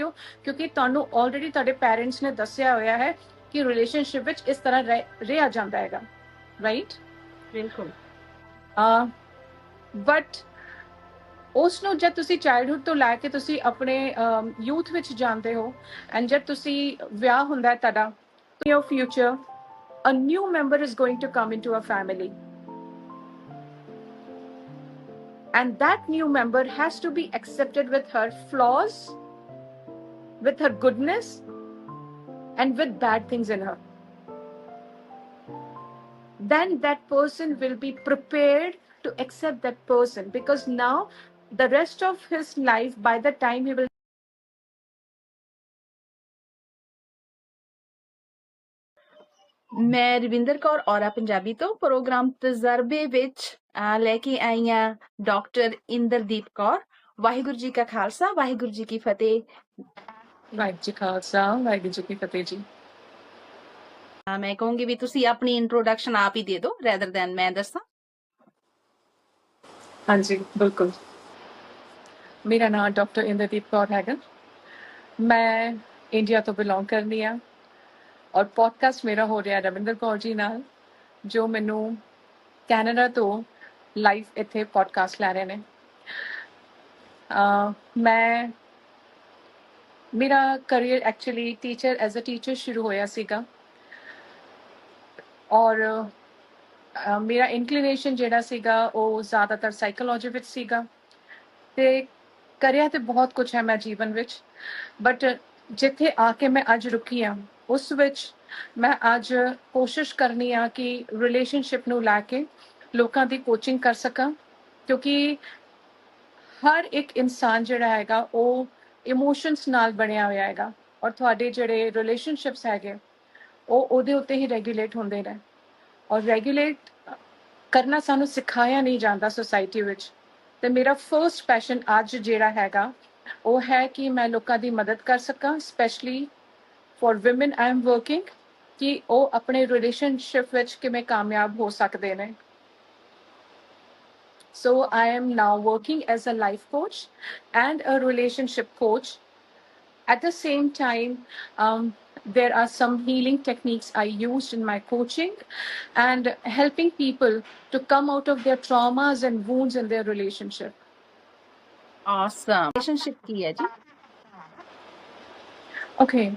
ਹੋ ਕਿਉਂਕਿ ਤੁਹਾਨੂੰ ਆਲਰੇਡੀ ਤੁਹਾਡੇ ਪੈਰੈਂਟਸ ਨੇ ਦੱਸਿਆ ਹੋਇਆ ਹੈ ਕਿ ਰਿਲੇਸ਼ਨਸ਼ਿਪ ਵਿੱਚ ਇਸ ਤਰ੍ਹਾਂ ਰਿਹਾ ਜਾਂਦਾ ਹੈਗਾ, ਰਾਈਟ? ਬਿਲਕੁਲ। ਬਟ ਉਸ ਨੂੰ ਜਦ ਤੁਸੀਂ ਚਾਈਲਡਹੁੱਡ ਤੋਂ ਲੈ ਕੇ ਤੁਸੀਂ ਆਪਣੇ ਯੂਥ ਵਿੱਚ ਜਾਂਦੇ ਹੋ ਐਂਡ ਜਦ ਤੁਸੀਂ ਵਿਆਹ ਹੁੰਦਾ ਹੈ ਤੁਹਾਡਾ, your future, a new member is going to come into a family. And that new member has to be accepted with her flaws, with her goodness, and with bad things in her. Then that person will be prepared to accept that person, because now the rest of his life, by the time he will ਮੈਂ ਰਵਿੰਦਰ ਕੌਰ ਔਰਾ ਪੰਜਾਬੀ ਤੋਂ programme ਤਜਰਬੇ ਵਿੱਚ ਲੈ ਕੇ ਆਈ ਹਾਂ doctor ਇੰਦਰਦੀਪ Kaur. Waheguru ji ਕਾ ਖਾਲਸਾ, ਵਾਹਿਗੁਰੂ ਜੀ ਕੀ ਫਤਿਹ। ਵਾਹਿਗੁਰੂ ਜੀ ਖਾਲਸਾ, ਵਾਹਿਗੁਰੂ ਜੀ ਕੀ ਫਤਿਹ ਜੀ। ਮੈਂ ਕਹੂੰਗੀ ਵੀ ਤੁਸੀਂ ਆਪਣੀ ਇੰਟਰੋਡਕਸ਼ਨ ਆਪ ਹੀ ਦੇ ਦਿਓ ਰੈਦਰ ਦੈਨ ਮੈਂ ਦੱਸਾਂ। ਹਾਂਜੀ ਬਿਲਕੁਲ। ਮੇਰਾ ਨਾਮ ਡਾਕਟਰ ਇੰਦਰਦੀਪ ਕੌਰ ਹੈਗਾ। ਮੈਂ ਇੰਡੀਆ ਤੋਂ ਬਿਲੋਂਗ ਕਰਦੀ ਹਾਂ ਔਰ ਪੋਡਕਾਸਟ ਮੇਰਾ ਹੋ ਰਿਹਾ ਰਵਿੰਦਰ ਕੌਰ ਜੀ ਨਾਲ, ਜੋ ਮੈਨੂੰ ਕੈਨੇਡਾ ਤੋਂ ਲਾਈਵ ਇੱਥੇ ਪੋਡਕਾਸਟ ਲੈ ਰਹੇ ਨੇ। ਮੇਰਾ career actually teacher as a teacher ਸ਼ੁਰੂ ਹੋਇਆ ਸੀਗਾ ਔਰ ਮੇਰਾ ਇਨਕਲੀਨੇਸ਼ਨ ਜਿਹੜਾ ਸੀਗਾ ਉਹ ਜ਼ਿਆਦਾਤਰ ਸਾਈਕੋਲੋਜੀ ਵਿੱਚ ਸੀਗਾ ਤੇ ਕਰਿਆ ਤੇ ਬਹੁਤ ਕੁਝ ਹੈ ਮੈਂ ਜੀਵਨ ਵਿੱਚ, ਬਟ ਜਿੱਥੇ ਆ ਕੇ ਮੈਂ ਅੱਜ ਰੁਕੀ ਹਾਂ ਉਸ ਵਿੱਚ ਮੈਂ ਅੱਜ ਕੋਸ਼ਿਸ਼ ਕਰਨੀ ਆ ਕਿ ਰਿਲੇਸ਼ਨਸ਼ਿਪ ਨੂੰ ਲੈ ਕੇ ਲੋਕਾਂ ਦੀ ਕੋਚਿੰਗ ਕਰ ਸਕਾਂ, ਕਿਉਂਕਿ ਹਰ ਇੱਕ ਇਨਸਾਨ ਜਿਹੜਾ ਹੈਗਾ ਉਹ ਇਮੋਸ਼ਨਸ ਨਾਲ ਬਣਿਆ ਹੋਇਆ ਹੈਗਾ ਔਰ ਤੁਹਾਡੇ ਜਿਹੜੇ ਰਿਲੇਸ਼ਨਸ਼ਿਪਸ ਹੈਗੇ ਉਹ ਉਹਦੇ ਉੱਤੇ ਹੀ ਰੈਗੂਲੇਟ ਹੁੰਦੇ ਨੇ ਔਰ ਰੈਗੂਲੇਟ ਕਰਨਾ ਸਾਨੂੰ ਸਿਖਾਇਆ ਨਹੀਂ ਜਾਂਦਾ ਸੋਸਾਇਟੀ ਵਿੱਚ। ਤੇ ਮੇਰਾ ਫਰਸਟ ਪੈਸ਼ਨ ਅੱਜ ਜਿਹੜਾ ਹੈਗਾ ਉਹ ਹੈ ਕਿ ਮੈਂ ਲੋਕਾਂ ਦੀ ਮਦਦ ਕਰ ਸਕਾਂ, specially for women I am working, ਕਿ ਉਹ ਆਪਣੇ ਰਿਲੇਸ਼ਨਸ਼ਿਪ ਵਿੱਚ ਕਿਵੇਂ ਕਾਮਯਾਬ ਹੋ ਸਕਦੇ ਨੇ। So I am now working as a life coach and a relationship coach. At the same time, there are some healing techniques I used in my coaching and helping people to come out of their traumas and wounds in their relationship. Awesome. Relationship ਕੀ ਹੈ ਜੀ? Okay.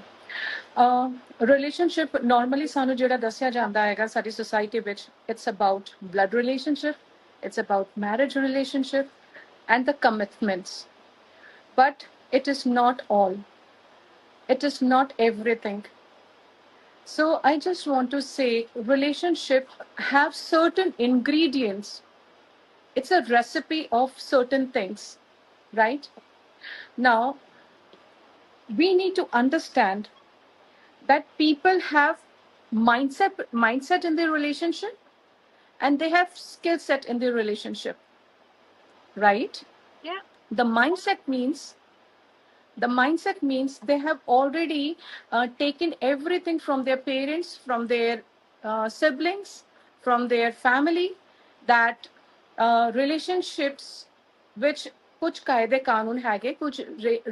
Relationship normally ਸਾਨੂੰ ਜਿਹੜਾ ਦੱਸਿਆ ਜਾਂਦਾ ਹੈਗਾ ਸਾਡੀ society ਵਿੱਚ, it's about blood relationship, it's about marriage relationship and the commitments. But it is not all. It is not everything. So I just want to say relationship have certain ingredients. It's a recipe of certain things, right? Now, we need to understand that people have mindset in their relationship and they have skill set in their relationship, right? Yeah. The mindset means they have already taken everything from their parents, from their siblings, from their family, that relationships which ਕੁਝ ਕਾਇਦੇ ਕਾਨੂੰਨ ਹੈਗੇ, ਕੁਝ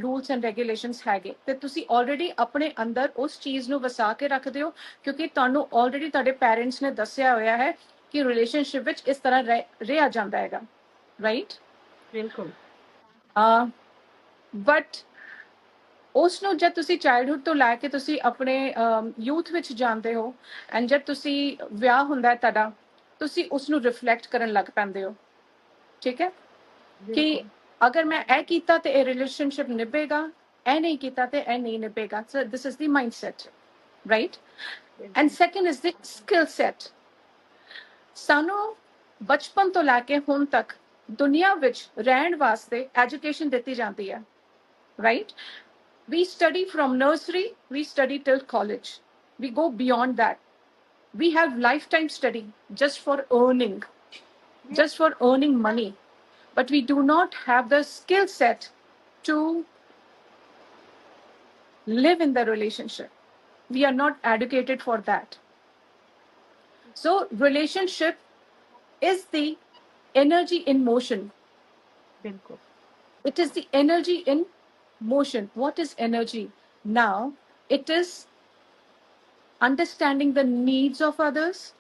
rules and regulations ਹੈਗੇ ਤੇ ਤੁਸੀਂ already ਆਪਣੇ ਅੰਦਰ ਉਸ ਚੀਜ਼ ਨੂੰ ਵਸਾ ਕੇ ਰੱਖਦੇ ਹੋ ਕਿਉਂਕਿ ਤੁਹਾਨੂੰ ਆਲਰੇਡੀ ਤੁਹਾਡੇ ਪੈਰੈਂਟਸ ਨੇ ਦੱਸਿਆ ਹੋਇਆ ਹੈ ਕਿ ਰਿਲੇਸ਼ਨਸ਼ਿਪ ਵਿੱਚ ਇਸ ਤਰ੍ਹਾਂ ਰਿਹਾ ਜਾਂਦਾ ਹੈਗਾ, ਰਾਈਟ? ਬਿਲਕੁਲ। ਬਟ ਉਸ ਨੂੰ ਜਦ ਤੁਸੀਂ ਚਾਈਲਡਹੁੱਡ ਤੋਂ ਲੈ ਕੇ ਤੁਸੀਂ ਆਪਣੇ ਯੂਥ ਵਿੱਚ ਜਾਂਦੇ ਹੋ ਐਂਡ ਜਦ ਤੁਸੀਂ ਵਿਆਹ ਹੁੰਦਾ ਹੈ ਤੁਹਾਡਾ, ਤੁਸੀਂ ਉਸ ਨੂੰ ਰਿਫਲੈਕਟ ਕਰਨ ਲੱਗ ਪੈਂਦੇ ਹੋ, ਠੀਕ ਹੈ? ਕਿ ਅਗਰ ਮੈਂ ਇਹ ਕੀਤਾ ਤੇ ਇਹ ਰਿਲੇਸ਼ਨਸ਼ਿਪ ਨਿਭੇਗਾ, ਇਹ ਨਹੀਂ ਕੀਤਾ ਤੇ ਇਹ ਨਹੀਂ ਨਿਭੇਗਾ। So this is the mindset, right? And second is the skill set. ਸਾਨੂੰ ਬਚਪਨ ਤੋਂ ਲੈ ਕੇ ਹੁਣ ਤੱਕ ਦੁਨੀਆ ਵਿੱਚ ਰਹਿਣ ਵਾਸਤੇ ਐਜੂਕੇਸ਼ਨ ਦਿੱਤੀ ਜਾਂਦੀ ਹੈ, right? We study from nursery, we study till college. We go beyond that. We have lifetime study just for earning money. But we do not have the skill set to live in the relationship. We are not educated for that. So relationship is the energy in motion. ਬਿਲਕੁਲ। It is the energy in motion. What is energy? Now, it is understanding the needs of others,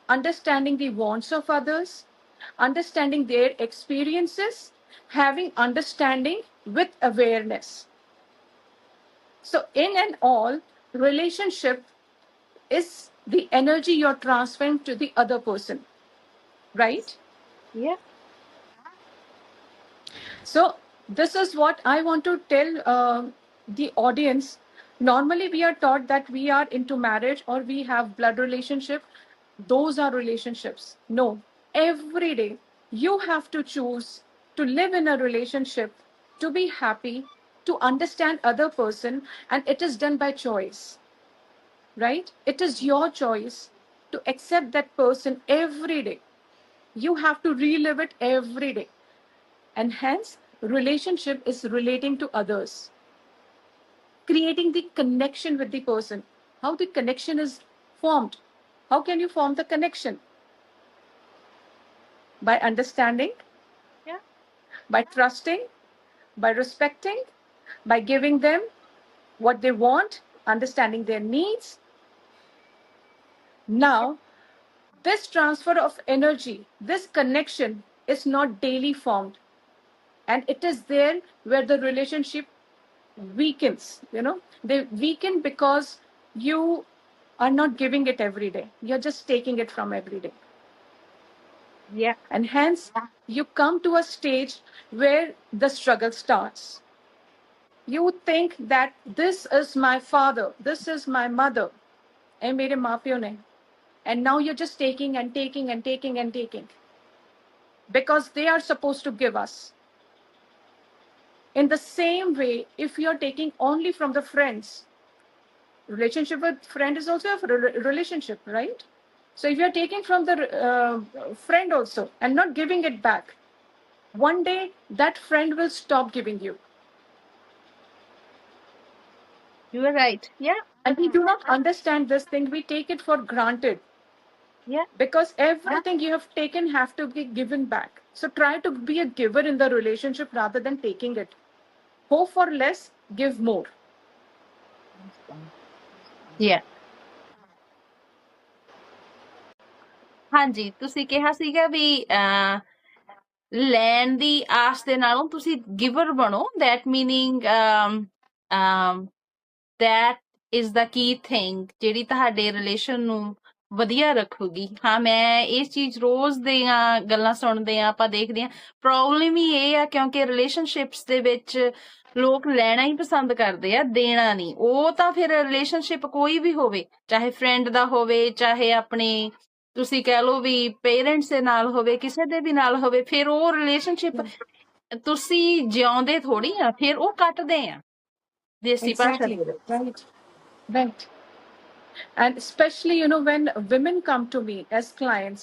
understanding the wants of others, understanding their experiences, having understanding with awareness. So, in and all, relationship is the energy you're transferring to the other person, right? Yeah. So, this is what I want to tell the audience. Normally, we are taught that we are into marriage or we have blood relationship. Those are relationships. No, every day you have to choose to live in a relationship, to be happy, to understand other person, and it is done by choice, right? It is your choice to accept that person every day. You have to relive it every day. And hence, relationship is relating to others, creating the connection with the person. How the connection is formed? How can you form the connection? By understanding, Yeah. by trusting, by respecting, by giving them what they want, understanding their needs. Now, this transfer of energy, this connection is not daily formed. And it is there where the relationship weakens. They weaken because you are not giving it every day. You're just taking it from every day. Yeah. And hence, you come to a stage where the struggle starts. You think that this is my father, this is my mother, and mere maa piyo ne. And now you're just taking and taking and taking and taking because they are supposed to give us. In the same way, if you're taking only from the friends, relationship with friend is also a relationship, right? So if you're taking from the friend also and not giving it back, one day that friend will stop giving you. You are right. Yeah. And we do not understand this thing. We take it for granted Yeah. because everything you have taken have to be given back. So try to be a giver in the relationship rather than taking it. Hope for less, give more. Yeah. ਹਾਂਜੀ ਤੁਸੀਂ ਕਿਹਾ ਸੀਗਾ ਵੀ ਲੈਣ ਦੀ ਆਸ ਦੇ ਨਾਲੋਂ ਤੁਸੀਂ giver ਬਣੋ that meaning that is the key thing ਜਿਹੜੀ ਤੁਹਾਡੇ ਰਿਲੇਸ਼ਨ ਨੂੰ ਵਧੀਆ ਰੱਖੂਗੀ ਹਾਂ ਮੈਂ ਇਸ ਚੀਜ਼ ਰੋਜ਼ ਦੀਆਂ ਗੱਲਾਂ ਸੁਣਦੇ ਆ ਆਪਾਂ ਦੇਖਦੇ ਆ ਪ੍ਰੋਬਲਮ ਹੀ ਇਹ ਆ ਕਿਉਂਕਿ ਰਿਲੇਸ਼ਨਸ਼ਿਪਸ ਦੇ ਵਿੱਚ ਲੋਕ ਲੈਣਾ ਹੀ ਪਸੰਦ ਕਰਦੇ ਆ ਦੇਣਾ ਨਹੀਂ ਉਹ ਤਾਂ ਫਿਰ ਰਿਲੇਸ਼ਨਸ਼ਿਪ ਕੋਈ ਵੀ ਹੋਵੇ ਚਾਹੇ ਫਰੈਂਡ ਦਾ ਹੋਵੇ ਚਾਹੇ ਆਪਣੇ ਤੁਸੀਂ ਕਹਿ ਲਓ ਵੀ ਪੇਰੈਂਟਸ ਦੇ ਨਾਲ ਹੋਵੇ ਕਿਸੇ ਦੇ ਵੀ ਨਾਲ ਹੋਵੇ ਫਿਰ ਉਹ ਰਿਲੇਸ਼ਨਸ਼ਿਪ ਤੁਸੀਂ ਜਿਉਂਦੇ ਥੋੜੀ ਆ ਫਿਰ ਉਹ ਕੱਟਦੇ ਆ ਦੇਸੀ ਭਾਸ਼ਾ Exactly. ਦੇ ਵਿੱਚ Right. Right. And especially, when women come to me as clients,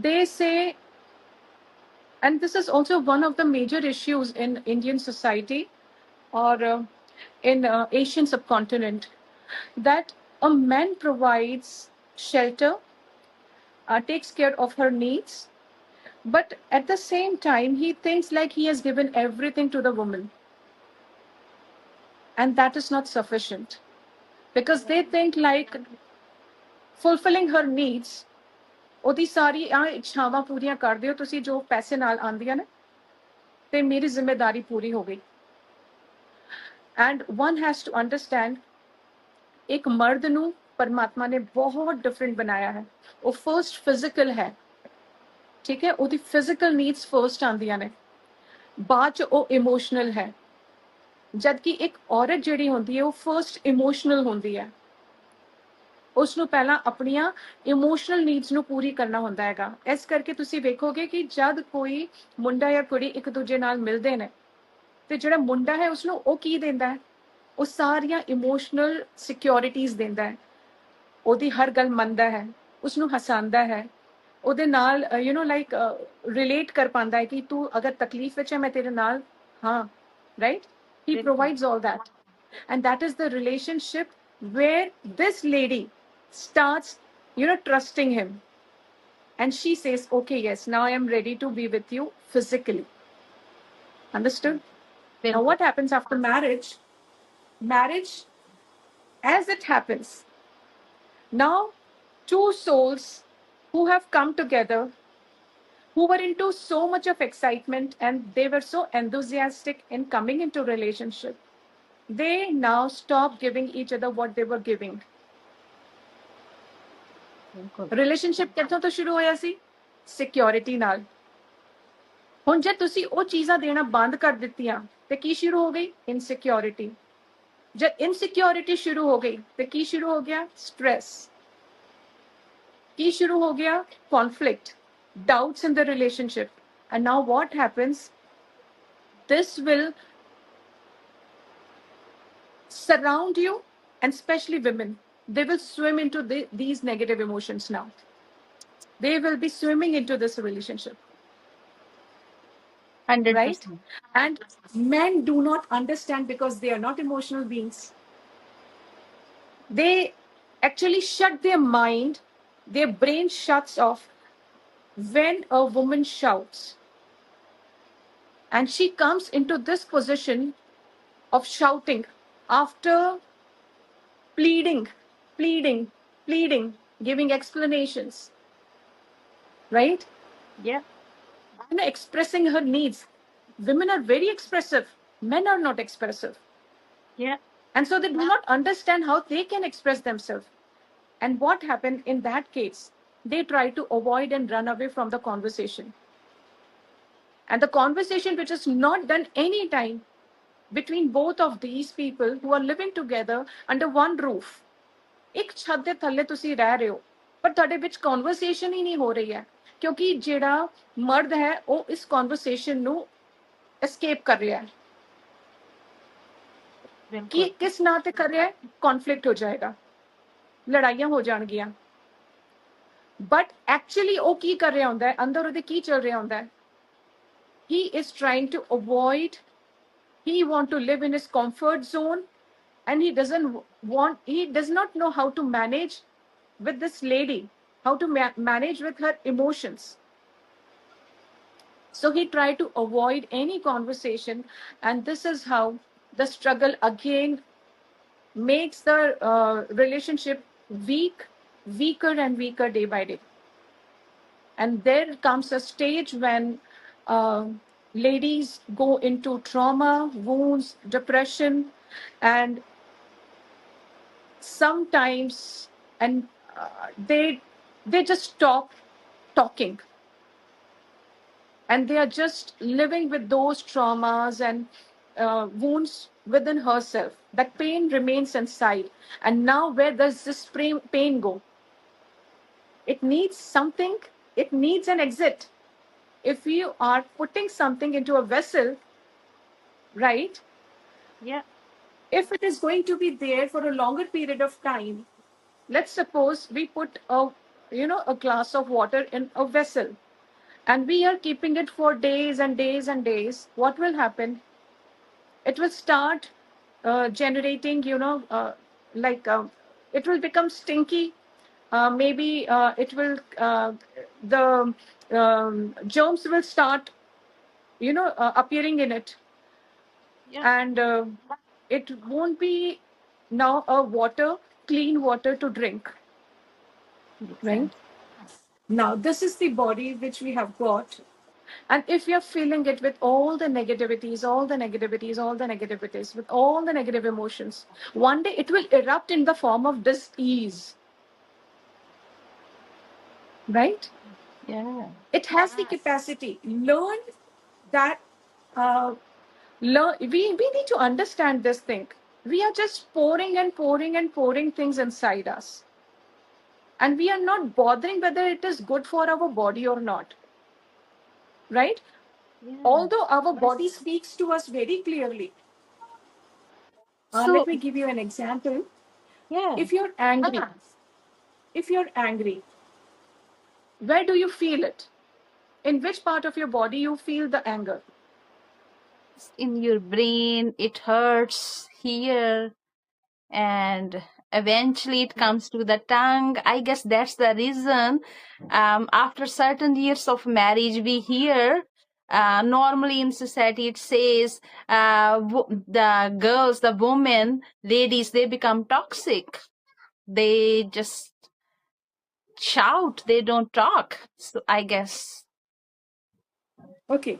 they say, and this is also one of the major issues in Indian society or in Asian subcontinent, that a man provides shelter, takes care of her needs, but at the same time he thinks like he has given everything to the woman, and that is not sufficient because they think like fulfilling her needs, ਉਹਦੀ ਸਾਰੀ ਆ ਇੱਛਾਵਾਂ ਪੂਰੀਆਂ ਕਰ ਦਿਓ ਤੁਸੀਂ ਜੋ ਪੈਸੇ ਨਾਲ ਆਉਂਦੀਆਂ ਨੇ ਤੇ ਮੇਰੀ ਜ਼ਿੰਮੇਵਾਰੀ ਪੂਰੀ ਹੋ ਗਈ। And one has to understand ਇੱਕ ਮਰਦ ਨੂੰ ਪਰਮਾਤਮਾ ਨੇ ਬਹੁਤ ਡਿਫਰੈਂਟ ਬਣਾਇਆ ਹੈ। ਉਹ ਫਰਸਟ ਫਿਜ਼ੀਕਲ ਹੈ, ਠੀਕ ਹੈ, ਉਹਦੀ ਫਿਜ਼ੀਕਲ ਨੀਡਸ ਫਰਸਟ ਆਉਂਦੀਆਂ ਨੇ, ਬਾਅਦ 'ਚ ਉਹ ਇਮੋਸ਼ਨਲ ਹੈ। ਜਦਕਿ ਇੱਕ ਔਰਤ ਜਿਹੜੀ ਹੁੰਦੀ ਹੈ ਉਹ ਫਰਸਟ ਇਮੋਸ਼ਨਲ ਹੁੰਦੀ ਹੈ। ਉਸਨੂੰ ਪਹਿਲਾਂ ਆਪਣੀਆਂ ਇਮੋਸ਼ਨਲ ਨੀਡਸ ਨੂੰ ਪੂਰੀ ਕਰਨਾ ਹੁੰਦਾ ਹੈਗਾ। ਇਸ ਕਰਕੇ ਤੁਸੀਂ ਵੇਖੋਗੇ ਕਿ ਜਦ ਕੋਈ ਮੁੰਡਾ ਜਾਂ ਕੁੜੀ ਇੱਕ ਦੂਜੇ ਨਾਲ ਮਿਲਦੇ ਨੇ ਤੇ ਜਿਹੜਾ ਮੁੰਡਾ ਹੈ ਉਸਨੂੰ ਉਹ ਕੀ ਦਿੰਦਾ ਹੈ, ਉਹ ਸਾਰੀਆਂ ਇਮੋਸ਼ਨਲ ਸਿਕਿਉਰਿਟੀਜ਼ ਦਿੰਦਾ ਹੈ, ਉਹਦੀ ਹਰ ਗੱਲ ਮੰਨਦਾ ਹੈ, ਉਸਨੂੰ ਹਸਾਉਂਦਾ ਹੈ, ਉਹਦੇ ਨਾਲ ਲਾਈਕ ਰਿਲੇਟ ਕਰ ਪਾਉਂਦਾ ਹੈ ਕਿ ਤੂੰ ਅਗਰ ਤਕਲੀਫ ਵਿੱਚ ਹੈ ਮੈਂ ਤੇਰੇ ਨਾਲ ਹਾਂ, right? He provides all that. And that is the relationship where this lady starts, trusting him. And she says, okay, yes, now I am ready to be with you physically. Understood? Now, what happens after marriage? Marriage, as it happens, now two souls who have come together, who were into so much of excitement and they were so enthusiastic in coming into relationship, they now stop giving each other what they were giving. Relationship ਕਿੱਥੋਂ ਤੋਂ ਸ਼ੁਰੂ ਹੋਇਆ ਸੀ? Security ਨਾਲ। ਹੁਣ ਜੇ ਤੁਸੀਂ ਉਹ ਚੀਜ਼ਾਂ ਦੇਣਾ ਬੰਦ ਕਰ ਦਿੱਤੀਆਂ ਤੇ ਕੀ ਸ਼ੁਰੂ ਹੋ ਗਈ? Insecurity। जब इनसिक्योरिटी शुरू हो गई तो की शुरू हो गया? स्ट्रेस। की शुरू हो गया? Conflict, doubts in the relationship. And now what happens? This will surround you, and especially women, they will swim into these negative emotions now. They will be swimming into this relationship, 100%. right? And men do not understand because they are not emotional beings. They actually shut their mind, their brain shuts off when a woman shouts. And she comes into this position of shouting after pleading, giving explanations, right? Yeah. And expressing her needs. Women are very expressive, men are not expressive. Yeah. And so they do not understand how they can express themselves. And what happened in that case? They try to avoid and run away from the conversation. And the conversation which is not done any time between both of these people who are living together under one roof. ਇੱਕ ਛੱਤ ਦੇ ਥੱਲੇ ਤੁਸੀਂ ਰਹਿ ਰਹੇ ਹੋ ਪਰ ਤੁਹਾਡੇ ਵਿੱਚ ਕਨਵਰਸੇਸ਼ਨ ਹੀ ਨਹੀਂ ਹੋ ਰਹੀ ਹੈ ਕਿਉਂਕਿ ਜਿਹੜਾ ਮਰਦ ਹੈ ਉਹ ਇਸ ਕਨਵਰਸੇਸ਼ਨ ਨੂੰ ਐਸਕੇਪ ਕਰ ਰਿਹਾ ਹੈ ਕਿ ਕਿਸ ਨਾਂ ਤੇ ਕਰ ਰਿਹਾ ਹੈ ਕਨਫਲਿਕਟ ਹੋ ਜਾਏਗਾ ਲੜਾਈਆਂ ਹੋ ਜਾਣਗੀਆਂ ਬਟ ਐਕਚੁਅਲੀ ਉਹ ਕੀ ਕਰ ਰਿਹਾ ਹੁੰਦਾ ਹੈ ਅੰਦਰ ਉਹਦੇ ਕੀ ਚੱਲ ਰਿਹਾ ਹੁੰਦਾ ਹੈ he is trying to avoid, he want to live in his comfort zone, and he does not know how to manage with this lady, how to manage with her emotions. So he tried to avoid any conversation, and this is how the struggle again makes the relationship weaker and weaker day by day. And there comes a stage when ladies go into trauma, wounds, depression, and sometimes they just stop talking, and they are just living with those traumas and wounds within herself. That pain remains inside, and now where does this pain go? It needs something, it needs an exit. If you are putting something into a vessel, right? Yeah. If it is going to be there for a longer period of time, let's suppose we put a glass of water in a vessel and we are keeping it for days and days and days. What will happen? It will start generating, it will become stinky. Maybe it will the germs will start appearing in it. Yeah. And it won't be now clean water to drink, right? Now this is the body which we have got, and if we are filling it with all the negativities, with all the negative emotions, one day it will erupt in the form of dis-ease, right? Yeah. It has the capacity. Learn that. We need to understand this thing. We are just pouring things inside us, and we are not bothering whether it is good for our body or not, right? Yeah. Although our body speaks to us very clearly. So, let me give you an example. yeah. If you're angry, where do you feel it? In which part of your body you feel the anger? In your brain, it hurts here, and eventually it comes to the tongue. I guess that's the reason after certain years of marriage we hear normally in society it says the girls, the women, ladies, they become toxic. They just shout, they don't talk. So I guess. Okay.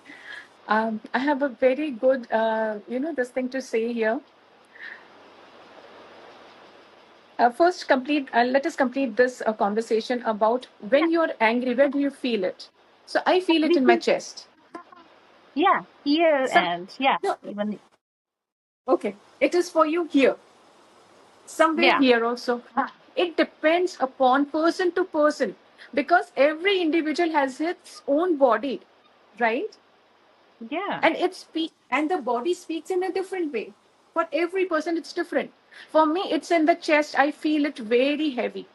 I have a very good, this thing to say here. First, let us complete this conversation about when you're angry, where do you feel it? So I feel it We in my feel, chest. yeah, here Some, and yeah, no, even, okay, it is for you here, somewhere yeah, here also. It depends upon person to person because every individual has its own body, right? yeah. And and the body speaks in a different way. For every person, it's different. For me, it's in the chest. I feel it very heavy.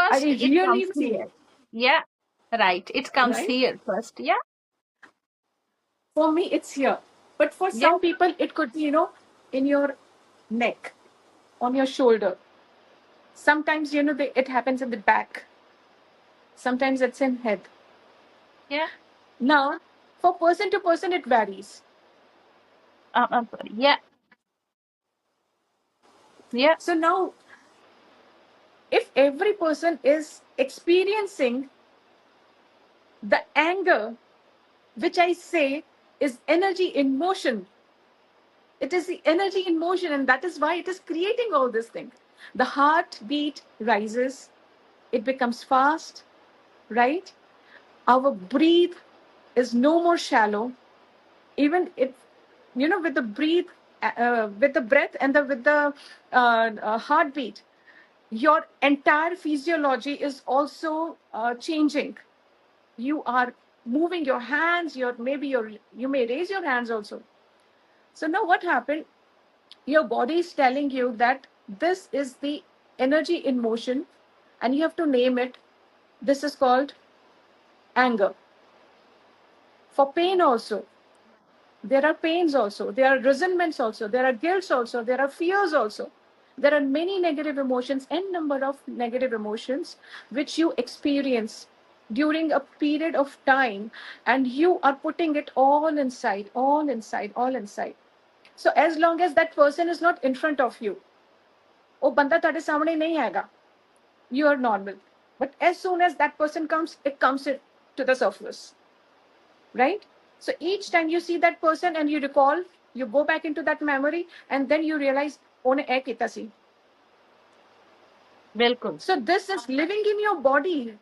I First, it really comes feel here. it, Yeah, right. It comes right? here first. Yeah, For me, it's here. But for yeah, some people, it could be, in your neck, on your shoulder. Sometimes, it happens in the back. Sometimes it's in head. yeah. Now, for person to person, it varies. I'm sorry. Yeah, yeah, So now, if every person is experiencing the anger, which I say is energy in motion, it is the energy in motion, and that is why it is creating all this thing. The heartbeat rises, it becomes fast, right? Our breathe is no more shallow. Even if, with the with the breath and with the heartbeat, your entire physiology is also changing. You are moving your hands, you may raise your hands also. So now what happened? Your body is telling you that this is the energy in motion, and you have to name it. This is called anger. For pain also, there are pains also, there are resentments also, there are guilts also, there are fears also. There are many negative emotions, n number of negative emotions which you experience during a period of time, and you are putting it all inside, all inside, all inside. So as long as that person is not in front of you, ਉਹ ਬੰਦਾ ਤੁਹਾਡੇ ਸਾਹਮਣੇ ਨਹੀਂ ਹੈਗਾ, you are normal. But as soon as that person comes, it comes to the surface, right? So each time you see that person and you recall, you go back into that memory, and then you realize, ਉਹਨੇ ਇਹ ਕੀਤਾ ਸੀ. bilkul. So this is living in your body,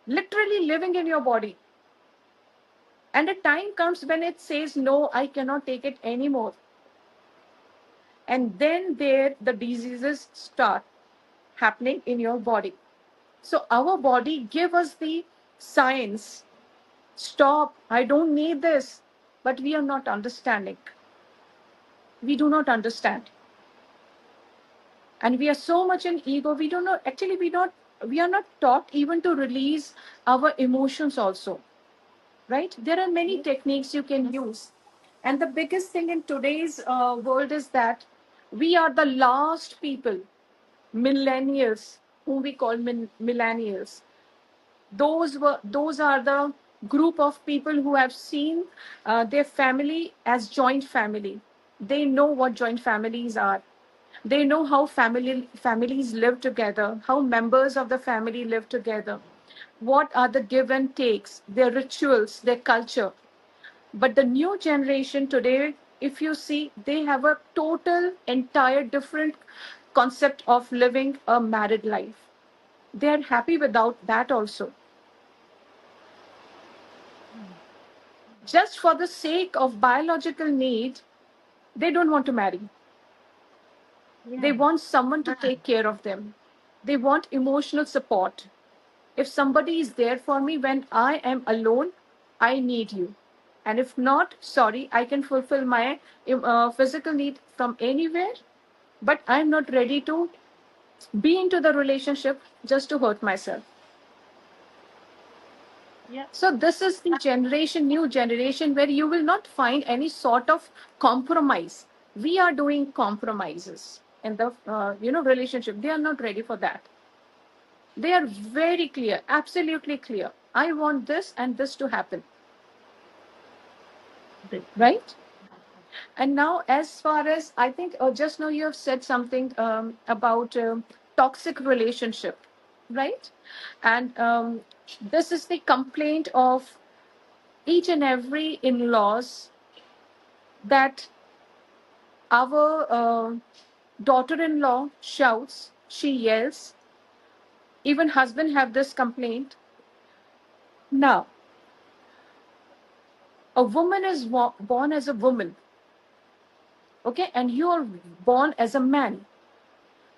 literally living in your body. And a time comes when it says, no, I cannot take it anymore. And then there the diseases start happening in your body. So our body give us the signs. Stop, I don't need this. But we are not understanding. We do not understand. And we are so much in ego, we don't know, actually we are not taught even to release our emotions also, right? There are many techniques you can use. And the biggest thing in today's world is that we are the last people, millennials, whom we call millennials. Those are the group of people who have seen their family as joint family. They know what joint families are. They know how families live together, how members of the family live together, what are the give and takes, their rituals, their culture. But the new generation today, if you see, they have a total, entire different concept of living a married life. They are happy without that also. Just for the sake of biological need, they don't want to marry. They Yeah, want someone to take care of them. They want emotional support. If somebody is there for me when I am alone, I need you. And if not, sorry, I can fulfill my physical need from anywhere, but I'm not ready to be into the relationship just to hurt myself. yeah, So this is the generation, new generation, where you will not find any sort of compromise. We are doing compromises in the relationship. They are not ready for that. They are very clear, absolutely clear. I want this and this to happen. right? And now, as far as I think, just now you have said something about toxic relationship, right? And this is the complaint of each and every in-laws, that our daughter-in-law shouts, she yells. Even husband have this complaint. Now, a woman is born as a woman, okay, and you are born as a man.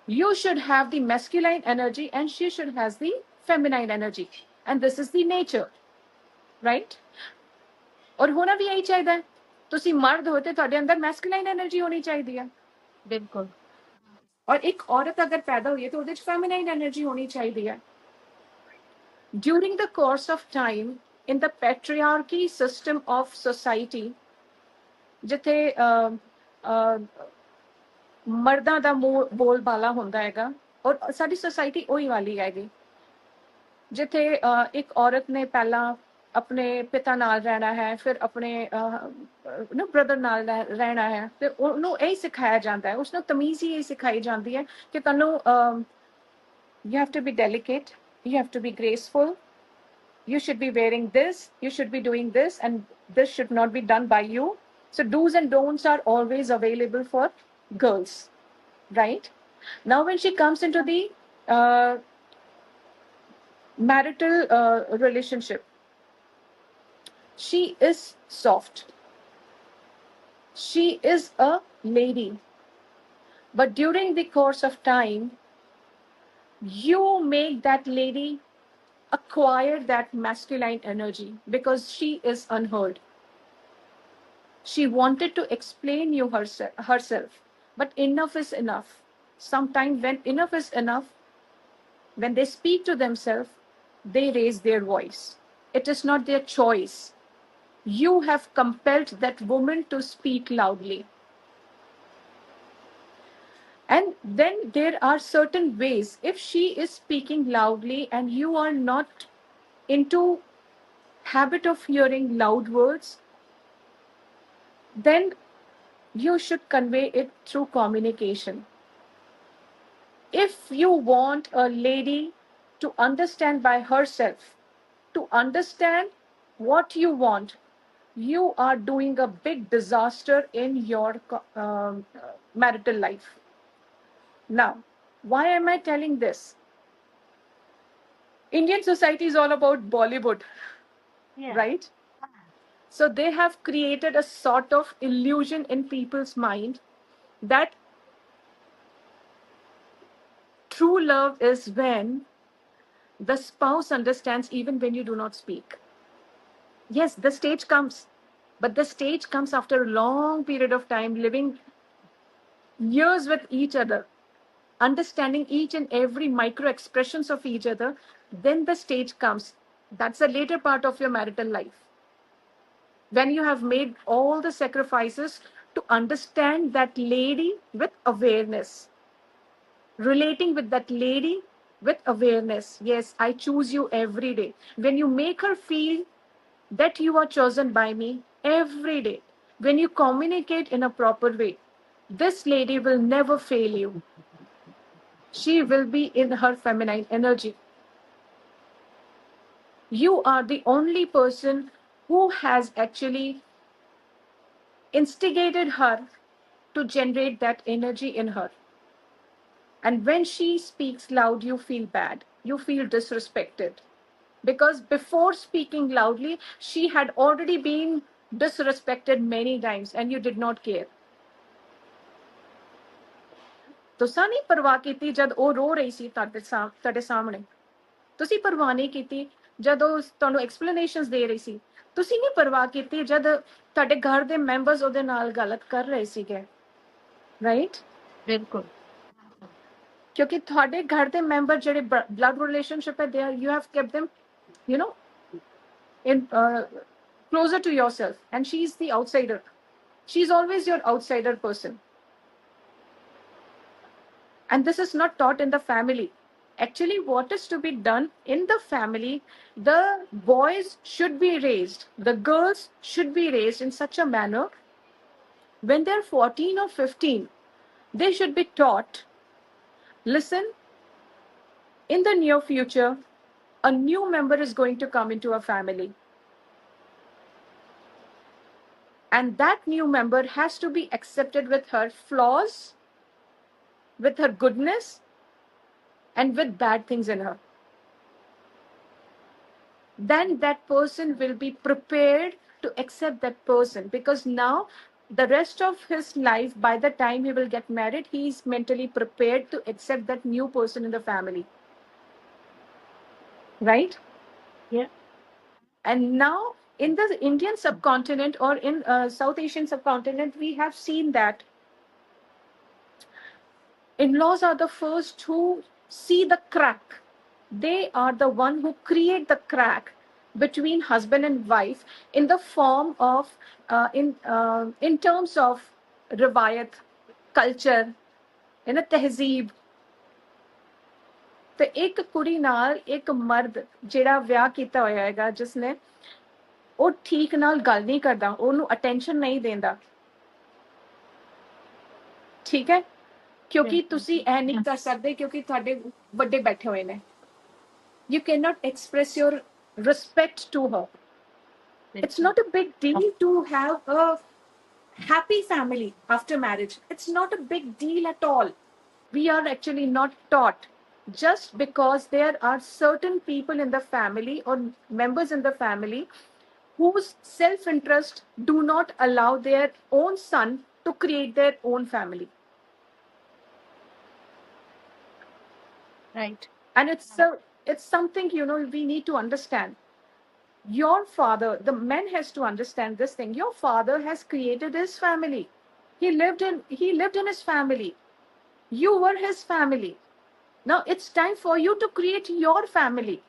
You should have the masculine energy and she should have the feminine energy, and this is the nature, right? और होना भी यही चाहिए है। ਤੁਸੀਂ ਮਰਦ ਹੋ ਤੇ ਤੁਹਾਡੇ ਅੰਦਰ ਮੈਸਕੁਲਾਈਨ એનર્ਜੀ ਹੋਣੀ ਚਾਹੀਦੀ ਹੈ। ਬਿਲਕੁਲ। ਔਰ ਇੱਕ ਔਰਤ ਅਗਰ ਪੈਦਾ ਹੋਈ ਹੈ ਤਾਂ ਉਹਦੇ ਚ ਫੈਮਿਨਾਈਨ એનર્ਜੀ ਹੋਣੀ ਚਾਹੀਦੀ ਹੈ। During the course of time, in the patriarchy system of society, ਜਿੱਥੇ ਮਰਦਾਂ ਦਾ ਬੋਲ ਬਾਲਾ ਹੁੰਦਾ ਹੈਗਾ, ਔਰ ਸਾਡੀ ਸੋਸਾਇਟੀ ਉਹੀ ਵਾਲੀ ਹੈਗੀ, ਜਿੱਥੇ ਇੱਕ ਔਰਤ ਨੇ ਪਹਿਲਾਂ ਆਪਣੇ ਪਿਤਾ ਨਾਲ ਰਹਿਣਾ ਹੈ, ਫਿਰ ਆਪਣੇ ਬ੍ਰਦਰ ਨਾਲ ਰਹਿਣਾ ਹੈ, ਤੇ ਉਹਨੂੰ ਇਹ ਸਿਖਾਇਆ ਜਾਂਦਾ ਹੈ, ਉਸਨੂੰ ਤਮੀਜ਼ ਹੀ ਇਹ ਸਿਖਾਈ ਜਾਂਦੀ ਹੈ ਕਿ ਤੁਹਾਨੂੰ you have to be delicate, you have to be graceful, you should be wearing this, you should be doing this, and this should not be done by you. So do's and don'ts are always available for girls, right? Now when she comes into the marital relationship, she is soft, she is a lady, but during the course of time you make that lady acquire that masculine energy because she is unheard. She wanted to explain you herself, but enough is enough. Sometimes when enough is enough, when they speak to themselves, they raise their voice. It is not their choice. You have compelled that woman to speak loudly. And then there are certain ways. If she is speaking loudly and you are not into habit of hearing loud words, then you should convey it through communication. If you want a lady to understand by herself, to understand what you want, you are doing a big disaster in your marital life. Now, why am I telling this? Indian society is all about Bollywood, right? So they have created a sort of illusion in people's mind that true love is when the spouse understands even when you do not speak. Yes, the stage comes, but the stage comes after a long period of time living years with each other, understanding each and every micro expressions of each other. Then the stage comes. That's the later part of your marital life, when you have made all the sacrifices to understand that lady with awareness, relating with that lady with awareness. Yes, I choose you every day. When you make her feel that you are chosen by me every day, when you communicate in a proper way, this lady will never fail you. She will be in her feminine energy. You are the only person who has actually instigated her to generate that energy in her. And when she speaks loud, you feel bad, you feel disrespected, because before speaking loudly she had already been disrespected many times and you did not care. ਤੁਸੀਂ ਨਹੀਂ ਪਰਵਾਹ ਕੀਤੀ ਜਦ ਉਹ ਰੋ ਰਹੀ ਸੀ ਤੁਹਾਡੇ ਸਾਹਮਣੇ, ਤੁਸੀਂ ਪਰਵਾਹ ਨਹੀਂ ਕੀਤੀ ਜਦ ਉਹ ਤੁਹਾਨੂੰ ਐਕਸਪਲੇਨੇਸ਼ਨਸ ਦੇ ਰਹੀ ਸੀ, ਤੁਸੀਂ ਨਹੀਂ ਪਰਵਾਹ ਕੀਤੀ ਜਦ ਤੁਹਾਡੇ ਘਰ ਦੇ ਮੈਂਬਰਸ ਉਹਦੇ ਨਾਲ ਗਲਤ ਕਰ ਰਹੇ ਸੀਗੇ, ਰਾਈਟ? ਬਿਲਕੁਲ। ਕਿਉਂਕਿ ਤੁਹਾਡੇ ਘਰ ਦੇ ਮੈਂਬਰ ਜਿਹੜੇ ਬਲੱਡ ਰਿਲੇਸ਼ਨਸ਼ਿਪ ਹੈ, they you have kept them, you know, in closer to yourself, and she's the outsider. She's always your outsider person, and this is not taught in the family. Actually, what is to be done in the family, the boys should be raised, the girls should be raised in such a manner when they're 14 or 15, they should be taught, listen, in the near future, a new member is going to come into a family. And that new member has to be accepted with her flaws, with her goodness, and with bad things in her. Then that person will be prepared to accept that person, because now the rest of his life, by the time he will get married, he is mentally prepared to accept that new person in the family. Right? Yeah. And now in the Indian subcontinent or in South Asian subcontinent, we have seen that in-laws are the first who see the crack. They are the one who create the crack between husband and wife in the form of in terms of rivayat, culture, in a tehzeeb. ਤੇ ਇੱਕ ਕੁੜੀ ਨਾਲ ਇੱਕ ਮਰਦ ਜਿਹੜਾ ਵਿਆਹ ਕੀਤਾ ਹੋਇਆ ਹੈਗਾ, ਜਿਸਨੇ ਉਹ ਠੀਕ ਨਾਲ ਗੱਲ ਨਹੀਂ ਕਰਦਾ, ਉਹਨੂੰ ਅਟੈਂਸ਼ਨ ਨਹੀਂ ਦਿੰਦਾ, ਠੀਕ ਹੈ, ਕਿਉਂਕਿ ਤੁਸੀਂ ਇਹ ਨਹੀਂ ਕਰ ਸਕਦੇ ਕਿਉਂਕਿ ਤੁਹਾਡੇ ਵੱਡੇ ਬੈਠੇ ਹੋਏ ਨੇ. You cannot express your respect to her. It's not a big deal to have a happy family after marriage. It's not a big deal at all. We are actually not taught. Just because there are certain people in the family or members in the family whose self-interest do not allow their own son to create their own family. Right. And it's something, we need to understand. Your father, the man has to understand this thing. Your father has created his family. He lived in his family. You were his family. Now it's time for you to create your family.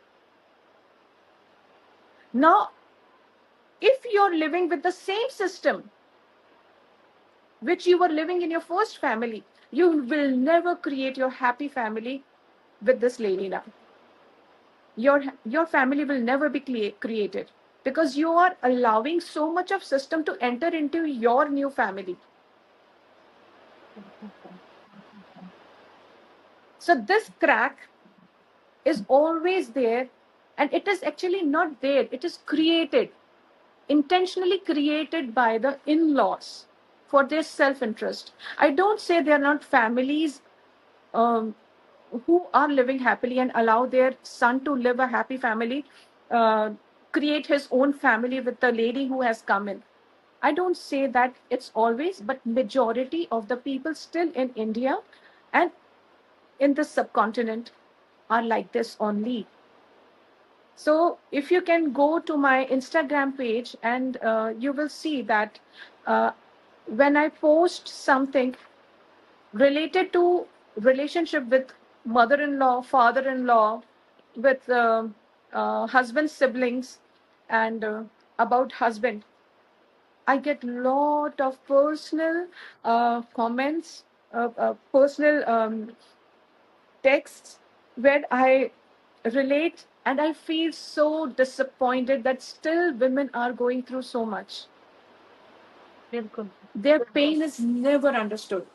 Now, if you're living with the same system which you were living in your first family, you will never create your happy family with this lady now. Your family will never be created because you are allowing so much of system to enter into your new family. So this crack is always there, and it is actually not there. It is created, intentionally created by the in-laws for their self-interest. I don't say they are not families who are living happily and allow their son to live a happy family, create his own family with the lady who has come in. I don't say that it's always, but majority of the people still in India and in the subcontinent are like this only. So if you can go to my Instagram page and you will see that when I post something related to relationship with mother-in-law, father-in-law, with husband's siblings, and about husband, I get lot of personal comments, personal texts where I relate, and I feel so disappointed that still women are going through so much. बिल्कुल. Their pain is never understood.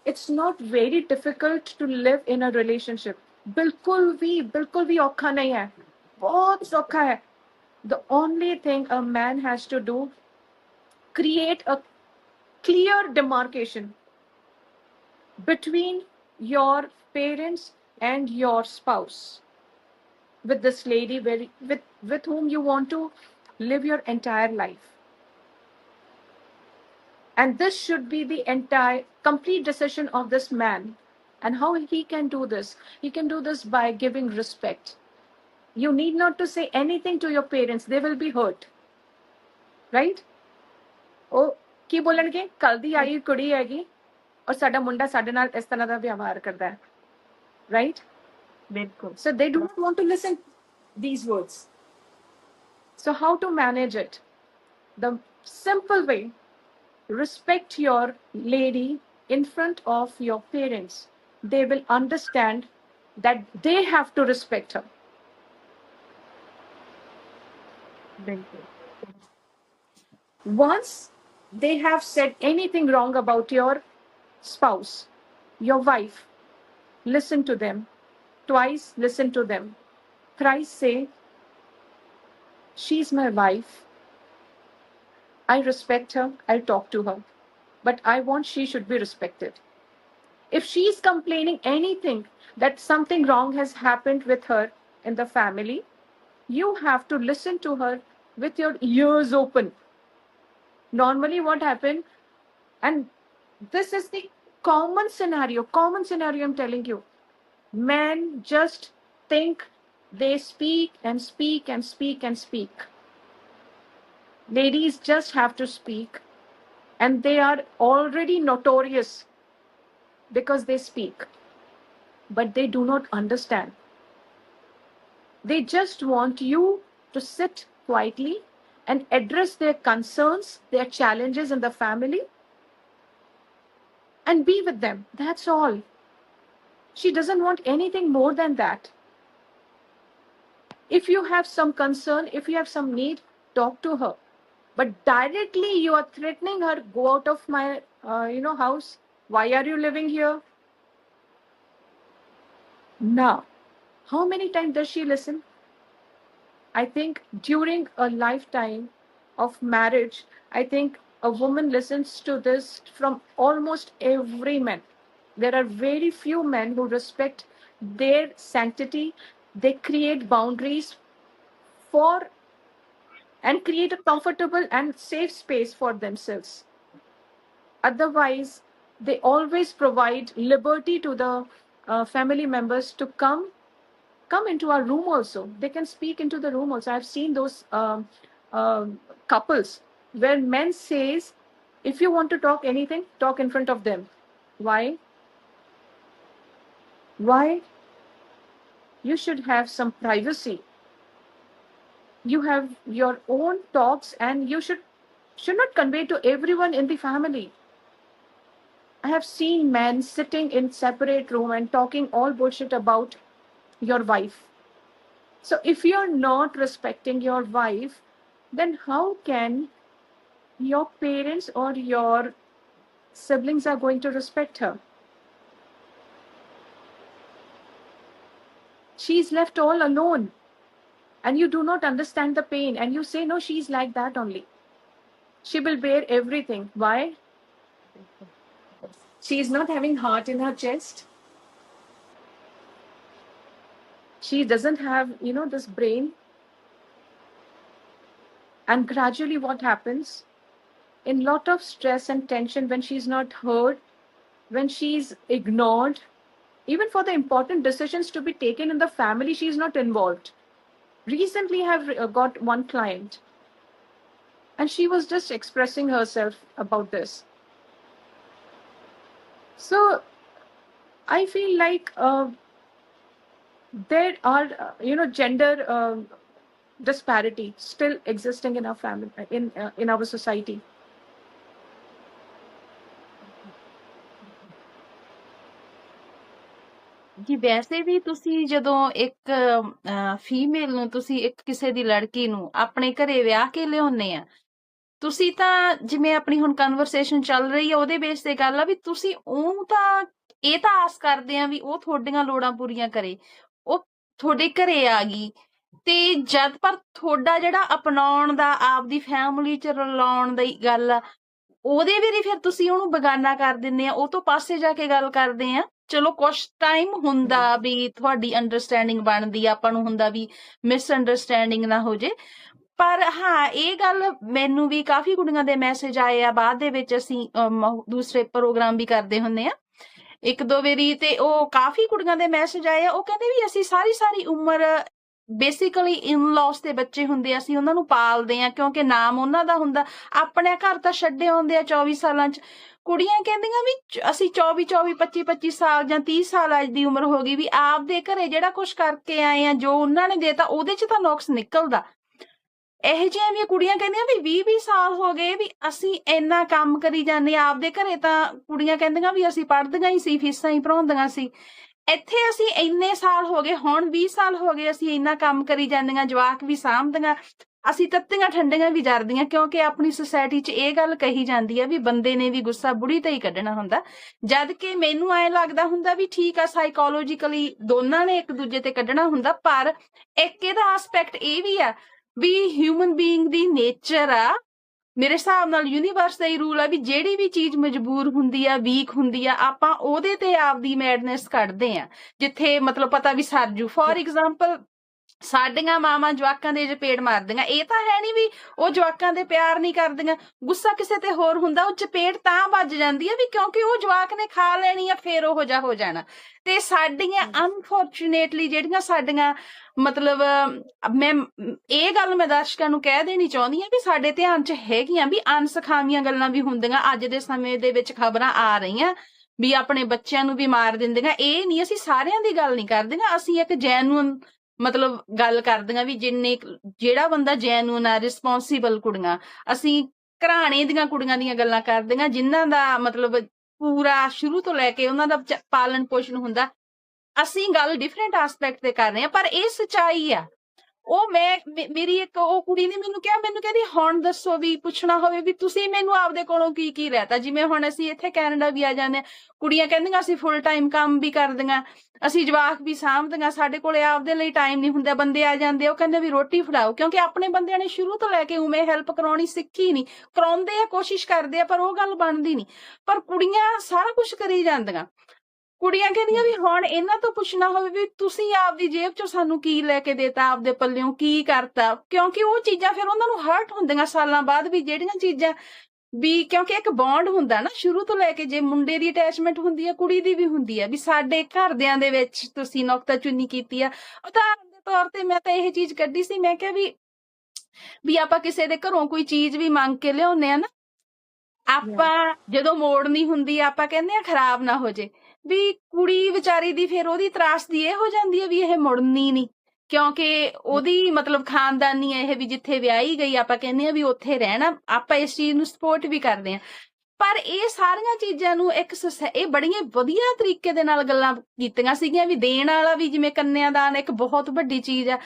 It's not very difficult to live in a relationship. बिल्कुल भी औखा नहीं है, बहुत सौखा है. The only thing a man has to do, create a clear demarcation between your parents and your spouse, with this lady with whom you want to live your entire life. And this should be the entire complete decision of this man. And how he can do this? He can do this by giving respect. You need not to say anything to your parents, they will be hurt. Right? ਉਹ ਕੀ ਬੋਲਣਗੇ, ਕੱਲ ਦੀ ਆਈ ਕੁੜੀ ਹੈਗੀ ਔਰ ਸਾਡਾ ਮੁੰਡਾ ਸਾਡੇ ਨਾਲ ਇਸ ਤਰ੍ਹਾਂ ਦਾ ਵਿਵਹਾਰ ਕਰਦਾ ਹੈ. Right? बिल्कुल. So they do not want to listen these words. So how to manage it? The simple way, respect your lady in front of your parents. They will understand that they have to respect her. ਬਿਲਕੁਲ Once they have said anything wrong about your spouse, your wife, listen to them. Twice listen to them. Thrice say, she's my wife. I respect her. I'll talk to her. But I want she should be respected. If she's complaining anything that something wrong has happened with her in the family, you have to listen to her with your ears open. Normally, what happened, and this is the common scenario, I'm telling you. Men just think they speak and speak and speak and speak. Ladies just have to speak, and they are already notorious because they speak, but they do not understand. They just want you to sit quietly and address their concerns, their challenges in the family, and be with them. That's all. She doesn't want anything more than that. If you have some concern, if you have some need, talk to her. But directly you are threatening her, go out of my house. Why are you living here? Now, how many times does she listen? I think during a lifetime of marriage, I think a woman listens to this from almost every man. There are very few men who respect their sanctity. They create boundaries for and create a comfortable and safe space for themselves. Otherwise, they always provide liberty to the family members to come into our room also. They can speak into the room also. I've seen those couples where men says, if you want to talk anything, talk in front of them. Why? Why? You should have some privacy. You have your own talks, and you should not convey to everyone in the family. I have seen men sitting in separate room and talking all bullshit about your wife. So if you're not respecting your wife, then how can your parents or your siblings are going to respect her? She's left all alone, and you do not understand the pain, and you say, no, she's like that only. She will bear everything. Why? She is not having heart in her chest. She doesn't have, this brain. And gradually what happens? In lot of stress and tension, when she's not heard, when she's ignored, even for the important decisions to be taken in the family, she's not involved. Recently, I have got one client, and she was just expressing herself about this. So I feel like there are, gender disparity still existing in our family, in our society. ਜੀ ਵੈਸੇ ਵੀ ਤੁਸੀਂ ਜਦੋਂ ਇੱਕ female ਨੂੰ ਤੁਸੀਂ ਇੱਕ ਕਿਸੇ ਦੀ ਲੜਕੀ ਨੂੰ ਆਪਣੇ ਘਰੇ ਵਿਆਹ ਕੇ ਲਿਆਉਂਦੇ ਆ ਤੁਸੀਂ ਤਾਂ ਜਿਵੇਂ ਆਪਣੀ ਹੁਣ ਕਨਵਰਸੇਸ਼ਨ ਚੱਲ ਰਹੀ ਆ ਉਹਦੇ ਬੇਸ ਤੇ ਗੱਲ ਆ ਵੀ ਤੁਸੀਂ ਉਹ ਤਾਂ ਇਹ ਤਾਂ ਆਸ ਕਰਦੇ ਆ ਵੀ ਉਹ ਤੁਹਾਡੀਆਂ ਲੋੜਾਂ ਪੂਰੀਆਂ ਕਰੇ ਉਹ ਤੁਹਾਡੇ ਘਰੇ ਆ ਗਈ ਤੇ ਜਦ ਪਰ ਤੁਹਾਡਾ ਜਿਹੜਾ ਅਪਣਾਉਣ ਦਾ ਆਪਦੀ ਫੈਮਿਲੀ ਚ ਰਲਾਉਣ ਦੀ ਗੱਲ ਆ ਉਹਦੇ ਵੀ ਫਿਰ ਤੁਸੀਂ ਉਹਨੂੰ ਬੇਗਾਨਾ ਕਰ ਦਿੰਦੇ ਆ ਉਹ ਤੋਂ ਪਾਸੇ ਜਾ ਕੇ ਗੱਲ ਕਰਦੇ ਆ ਚਲੋ ਕੁਛ ਟਾਈਮ ਹੁੰਦਾ ਵੀ ਤੁਹਾਡੀ ਅੰਡਰਸਟੈਂਡਿੰਗ ਬਣਦੀ ਆ ਆਪਾਂ ਨੂੰ ਹੁੰਦਾ ਵੀ ਮਿਸ ਅੰਡਰਸਟੈਂਡਿੰਗ ਨਾ ਹੋ ਜੇ ਪਰ ਹਾਂ ਇਹ ਗੱਲ ਮੈਨੂੰ ਵੀ ਕਾਫੀ ਕੁੜੀਆਂ ਦੇ ਮੈਸੇਜ ਆਏ ਆ ਬਾਅਦ ਦੇ ਵਿੱਚ ਅਸੀਂ ਦੂਸਰੇ ਪ੍ਰੋਗਰਾਮ ਵੀ ਕਰਦੇ ਹੁੰਦੇ ਆ ਇੱਕ ਦੋ ਵਾਰੀ ਤੇ ਉਹ ਕਾਫੀ ਕੁੜੀਆਂ ਦੇ ਮੈਸੇਜ ਆਏ ਆ ਉਹ ਕਹਿੰਦੇ ਵੀ ਅਸੀਂ ਸਾਰੀ ਉਮਰ ਬੇਸਿਕਲੀ ਇਨ-ਲॉस ਦੇ ਬੱਚੇ ਹੁੰਦੇ ਅਸੀਂ ਉਹਨਾਂ ਨੂੰ ਪਾਲਦੇ ਆ ਕਿਉਂਕਿ ਨਾਮ ਉਹਨਾਂ ਦਾ ਹੁੰਦਾ ਆਪਣੇ ਘਰ ਤਾਂ ਛੱਡੇ ਆਉਂਦੇ ਆ 24 ਸਾਲਾਂ ਚ ਕੁੜੀਆਂ ਕਹਿੰਦੀਆਂ ਵੀ ਅਸੀਂ 25 ਸਾਲ ਜਾਂ 30 ਸਾਲ ਅੱਜ ਦੀ ਉਮਰ ਹੋ ਗਈ ਵੀ ਆਪਦੇ ਘਰੇ ਜਿਹੜਾ ਕੁਛ ਕਰਕੇ ਆਏ ਆ ਜੋ ਉਹਨਾਂ ਨੇ ਦੇਤਾ ਉਹਦੇ ਚ ਤਾਂ ਨੁਕਸ ਨਿਕਲਦਾ ਇਹੋ ਜਿਹੀਆਂ ਵੀ ਕੁੜੀਆਂ ਕਹਿੰਦੀਆਂ ਵੀ 20 ਸਾਲ ਹੋ ਗਏ ਵੀ ਅਸੀਂ ਇੰਨਾ ਕੰਮ ਕਰੀ ਜਾਂਦੇ ਆਪਦੇ ਘਰੇ ਤਾਂ ਕੁੜੀਆਂ ਕਹਿੰਦੀਆਂ ਵੀ ਅਸੀਂ ਪੜ੍ਹਦੀਆਂ ਹੀ ਸੀ ਫੀਸਾਂ ਹੀ ਭਰਾਉਂਦੀਆਂ ਸੀ ਇੱਥੇ ਅਸੀਂ ਇੰਨੇ ਸਾਲ ਹੋ ਗਏ, ਹੁਣ 20 ਸਾਲ ਹੋ ਗਏ ਅਸੀਂ ਇੰਨਾ ਕੰਮ ਕਰੀ ਜਾਂਦੀਆਂ, ਜਵਾਕ ਵੀ ਸਾਂਭਦੀਆਂ, ਅਸੀਂ ਤੱਤੀਆਂ ਠੰਡੀਆਂ ਵੀ ਜਰਦੀਆਂ, ਕਿਉਂਕਿ ਆਪਣੀ ਸੁਸਾਇਟੀ 'ਚ ਇਹ ਗੱਲ ਕਹੀ ਜਾਂਦੀ ਆ ਵੀ ਬੰਦੇ ਨੇ ਵੀ ਗੁੱਸਾ ਬੁੜੀ ਤੇ ਹੀ ਕੱਢਣਾ ਹੁੰਦਾ, ਜਦ ਕਿ ਮੈਨੂੰ ਐਂ ਲੱਗਦਾ ਹੁੰਦਾ ਵੀ ਠੀਕ ਆ ਸਾਈਕੋਲੋਜੀਕਲੀ ਦੋਨਾਂ ਨੇ ਇੱਕ ਦੂਜੇ ਤੇ ਕੱਢਣਾ ਹੁੰਦਾ, ਪਰ ਇੱਕ ਇਹਦਾ ਐਸਪੈਕਟ ਇਹ ਵੀ ਆ ਵੀ ਹਿਊਮਨ ਬੀਇੰਗ ਦੀ ਨੇਚਰ ਆ, ਮੇਰੇ ਹਿਸਾਬ ਨਾਲ ਯੂਨੀਵਰਸ ਦਾ ਹੀ ਰੂਲ ਆ ਵੀ ਜਿਹੜੀ ਵੀ ਚੀਜ਼ ਮਜਬੂਰ ਹੁੰਦੀ ਆ, ਵੀਕ ਹੁੰਦੀ ਆ, ਆਪਾਂ ਉਹਦੇ ਤੇ ਆਪਦੀ ਮੈਡਨੈਸ ਕੱਢਦੇ ਆ, ਜਿੱਥੇ ਮਤਲਬ ਪਤਾ ਵੀ ਸਰਜੂ। ਫੋਰ ਐਗਜ਼ਾਮਪਲ ਸਾਡੀਆਂ ਮਾਵਾਂ ਜਵਾਕਾਂ ਦੇ ਚਪੇੜ ਮਾਰਦੀਆਂ, ਇਹ ਤਾਂ ਹੈ ਨਹੀਂ ਵੀ ਉਹ ਜਵਾਕਾਂ ਦੇ ਪਿਆਰ ਨਹੀਂ ਕਰਦੀਆਂ, ਗੁੱਸਾ ਕਿਸੇ ਤੇ ਹੋਰ ਹੁੰਦਾ, ਉਹ ਚਪੇੜ ਤਾਂ ਵੱਜ ਜਾਂਦੀ ਆ ਵੀ ਕਿਉਂਕਿ ਉਹ ਜਵਾਕ ਨੇ ਖਾ ਲੈਣੀ ਆ, ਫੇਰ ਉਹੋ ਜਿਹਾ ਹੋ ਜਾਣਾ। ਤੇ ਸਾਡੀਆਂ ਅਨਫੋਰਚੂਨੇਟਲੀ ਜਿਹੜੀਆਂ ਸਾਡੀਆਂ ਮਤਲਬ ਮੈਂ ਇਹ ਗੱਲ ਮੈਂ ਦਰਸ਼ਕਾਂ ਨੂੰ ਕਹਿ ਦੇਣੀ ਚਾਹੁੰਦੀ ਹਾਂ ਵੀ ਸਾਡੇ ਧਿਆਨ 'ਚ ਹੈਗੀਆਂ ਵੀ ਅਣਸਖਾਵੀਆਂ ਗੱਲਾਂ ਵੀ ਹੁੰਦੀਆਂ, ਅੱਜ ਦੇ ਸਮੇਂ ਦੇ ਵਿੱਚ ਖਬਰਾਂ ਆ ਰਹੀਆਂ ਵੀ ਆਪਣੇ ਬੱਚਿਆਂ ਨੂੰ ਵੀ ਮਾਰ ਦਿੰਦੀਆਂ। ਇਹ ਨਹੀਂ, ਅਸੀਂ ਸਾਰਿਆਂ ਦੀ ਗੱਲ ਨਹੀਂ ਕਰਦੀਆਂ, ਅਸੀਂ ਇੱਕ ਜੈਨੂਅਨ ਮਤਲਬ ਗੱਲ ਕਰਦੀਆਂ ਵੀ ਜਿਹੜਾ ਬੰਦਾ ਜੈਨੂਅਨ ਆ, ਰਿਸਪੌਂਸੀਬਲ ਕੁੜੀਆਂ, ਅਸੀਂ ਘਰਾਣੇ ਦੀਆਂ ਕੁੜੀਆਂ ਦੀਆਂ ਗੱਲਾਂ ਕਰਦੀਆਂ ਜਿਨ੍ਹਾਂ ਦਾ ਮਤਲਬ ਪੂਰਾ ਸ਼ੁਰੂ ਤੋਂ ਲੈ ਕੇ ਉਹਨਾਂ ਦਾ ਪਾਲਣ ਪੋਸ਼ਣ ਹੁੰਦਾ। ਅਸੀਂ ਗੱਲ ਡਿਫਰੈਂਟ ਐਸਪੈਕਟ ਤੇ ਕਰ ਰਹੇ ਹਾਂ, ਪਰ ਇਹ ਸੱਚਾਈ ਆ। ਉਹ ਮੇਰੀ ਇੱਕ ਉਹ ਕੁੜੀ ਨੇ ਮੈਨੂੰ ਕਿਹਾ, ਮੈਨੂੰ ਕਹਿੰਦੀ ਹੁਣ ਦੱਸੋ ਵੀ ਪੁੱਛਣਾ ਹੋਵੇ ਵੀ ਤੁਸੀਂ ਮੈਨੂੰ ਆਪਦੇ ਕੋਲੋਂ ਕੀ ਕੀ ਲੈਤਾ, ਜਿਵੇਂ ਹੁਣ ਅਸੀਂ ਇੱਥੇ ਕੈਨੇਡਾ ਵੀ ਆ ਜਾਂਦੇ ਹਾਂ, ਕੁੜੀਆਂ ਕਹਿੰਦੀਆਂ ਅਸੀਂ ਫੁੱਲ ਟਾਈਮ ਕੰਮ ਵੀ ਕਰਦੀਆਂ, ਅਸੀਂ ਜਵਾਕ ਵੀ ਸਾਂਭਦੀਆਂ, ਸਾਡੇ ਕੋਲੇ ਆਪਦੇ ਲਈ ਟਾਈਮ ਨਹੀਂ ਹੁੰਦਾ, ਬੰਦੇ ਆ ਜਾਂਦੇ ਉਹ ਕਹਿੰਦੇ ਵੀ ਰੋਟੀ ਫੜਾਓ, ਕਿਉਂਕਿ ਆਪਣੇ ਬੰਦਿਆਂ ਨੇ ਸ਼ੁਰੂ ਤੋਂ ਲੈ ਕੇ ਉਵੇਂ ਹੈਲਪ ਕਰਾਉਣੀ ਸਿੱਖੀ ਨਹੀਂ, ਕਰਾਉਂਦੇ ਆ, ਕੋਸ਼ਿਸ਼ ਕਰਦੇ ਆ, ਪਰ ਉਹ ਗੱਲ ਬਣਦੀ ਨਹੀਂ। ਪਰ ਕੁੜੀਆਂ ਸਾਰਾ ਕੁਝ ਕਰੀ ਜਾਂਦੀਆਂ, ਕੁੜੀਆਂ ਕਹਿੰਦੀਆਂ ਵੀ ਹੁਣ ਇਹਨਾਂ ਤੋਂ ਪੁੱਛਣਾ ਹੋਵੇ ਵੀ ਤੁਸੀਂ ਆਪਦੀ ਜੇਬ ਚੋਂ ਸਾਨੂੰ ਕੀ ਲੈ ਕੇ ਦੇਤਾ, ਆਪਦੇ ਪੱਲਿਓਂ ਕੀ ਕਰਤਾ, ਕਿਉਂਕਿ ਉਹ ਚੀਜ਼ਾਂ ਫਿਰ ਉਹਨਾਂ ਨੂੰ ਹਰਟ ਹੁੰਦੀਆਂ ਸਾਲਾਂ ਬਾਅਦ ਵੀ ਜਿਹੜੀਆਂ ਚੀਜ਼ਾਂ ਵੀ, ਕਿਉਂਕਿ ਇੱਕ ਬੌਂਡ ਹੁੰਦਾ ਨਾ ਸ਼ੁਰੂ ਤੋਂ ਲੈ ਕੇ, ਜੇ ਮੁੰਡੇ ਦੀ ਅਟੈਚਮੈਂਟ ਹੁੰਦੀ ਆ ਕੁੜੀ ਦੀ ਵੀ ਹੁੰਦੀ ਆ ਵੀ ਸਾਡੇ ਘਰਦਿਆਂ ਦੇ ਵਿੱਚ ਤੁਸੀਂ ਨੁਕਤਾਚੀਨੀ ਕੀਤੀ ਆ। ਉਦਾਹਰਨ ਦੇ ਤੌਰ ਤੇ ਮੈਂ ਤਾਂ ਇਹ ਚੀਜ਼ ਕੱਢੀ ਸੀ, ਮੈਂ ਕਿਹਾ ਵੀ ਆਪਾਂ ਕਿਸੇ ਦੇ ਘਰੋਂ ਕੋਈ ਚੀਜ਼ ਵੀ ਮੰਗ ਕੇ ਲਿਆਉਂਦੇ ਆ ਨਾ, ਆਪਾਂ ਜਦੋਂ ਮੋੜਨੀ ਹੁੰਦੀ ਆ ਆਪਾਂ ਕਹਿੰਦੇ ਆ ਖਰਾਬ ਨਾ ਹੋ ਜੇ, ਵੀ ਕੁੜੀ ਵਿਚਾਰੀ ਦੀ ਫਿਰ ਉਹਦੀ ਤਰਾਸਦੀ ਇਹ ਹੋ ਜਾਂਦੀ ਹੈ ਵੀ ਇਹ ਮੁੜਨੀ ਨਹੀਂ, ਕਿਉਂਕਿ ਉਹਦੀ ਮਤਲਬ ਖਾਨਦਾਨੀ ਇਹ ਵੀ ਜਿੱਥੇ ਵਿਆਹੀ ਗਈ ਆਪਾਂ ਕਹਿੰਦੇ ਆ ਵੀ ਉੱਥੇ ਰਹਿਣਾ, ਆਪਾਂ ਇਸ ਚੀਜ਼ ਨੂੰ ਸਪੋਰਟ ਵੀ ਕਰਦੇ ਆ। ਪਰ ਇਹ ਸਾਰੀਆਂ ਚੀਜ਼ਾਂ ਨੂੰ ਇਹ ਬੜੀਆਂ ਵਧੀਆ ਤਰੀਕੇ ਦੇ ਨਾਲ ਗੱਲਾਂ ਕੀਤੀਆਂ ਸੀਗੀਆਂ ਵੀ ਦੇਣ ਵਾਲਾ ਵੀ, ਜਿਵੇਂ ਕੰਨਿਆਦਾਨ ਇੱਕ ਬਹੁਤ ਵੱਡੀ ਚੀਜ਼ ਆ,